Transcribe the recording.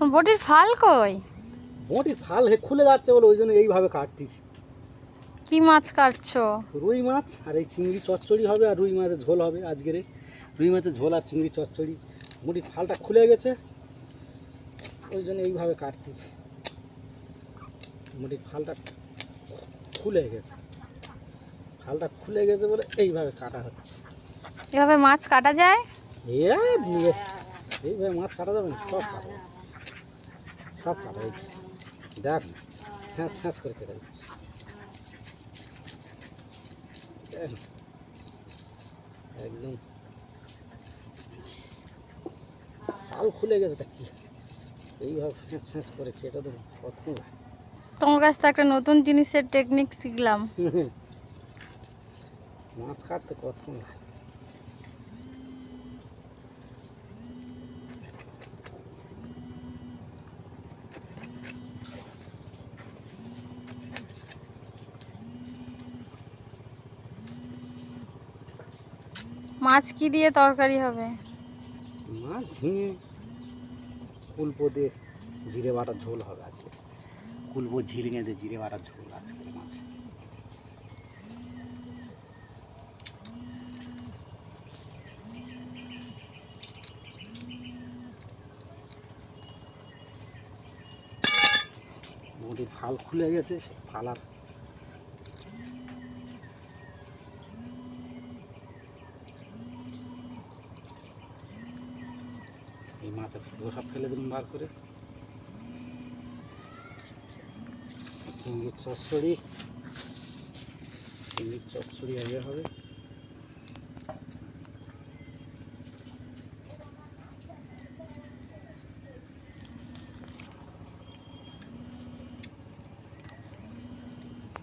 বটির ফাল কই? বটির ফাল খুলে যাচ্ছে বলে ওই জন্য এইভাবে কাটতেছি। কি মাছ কাটছো? রুই মাছ আর এই চিংড়ি চচ্চড়ি হবে, আর রুই মাছের ঝোল হবে আজকের। রুই মাছের ঝোল আর চিংড়ি চচ্চড়ি। বটির ফালটা খুলে গেছে ওই জন্য এইভাবে কাটতেছি। বটির ফালটা খুলে গেছে, ফালটা খুলে গেছে বলে এইভাবে কাটা হচ্ছে। এভাবে মাছ কাটা যায়? এইভাবে মাছ কাটা যাবে না? সব কাটা যাবে, সব কাটা হয়েছে। দেখ না, ফ্যাঁস ফ্যাঁস করে কেটে দিচ্ছে। একদম ফাল খুলে গেছে, তা কি এইভাবে ফ্যাঁস ফ্যাঁস করে কেটে দেবো কত। তোমার কাছ থেকে একটা নতুন জিনিসের টেকনিক শিখলাম। মাছ কাটতে কত লাগে। মাছ কি দিয়ে তরকারি হবে? মাছ ঝিঙে কুলপো দিয়ে জিরে বাটার ঝোল হবে আজকে। কুলপো ঝিঙে দিয়ে জিরে বাটার ঝোল আজকে মাছ। বটির ফাল খুলে গেছে, সে ফাল আর এই মাছের পুরো সব ফেলে দিন বার করে। চিংড়ির চচ্চড়ি, চিংড়ির চচ্চড়ি আগে হবে।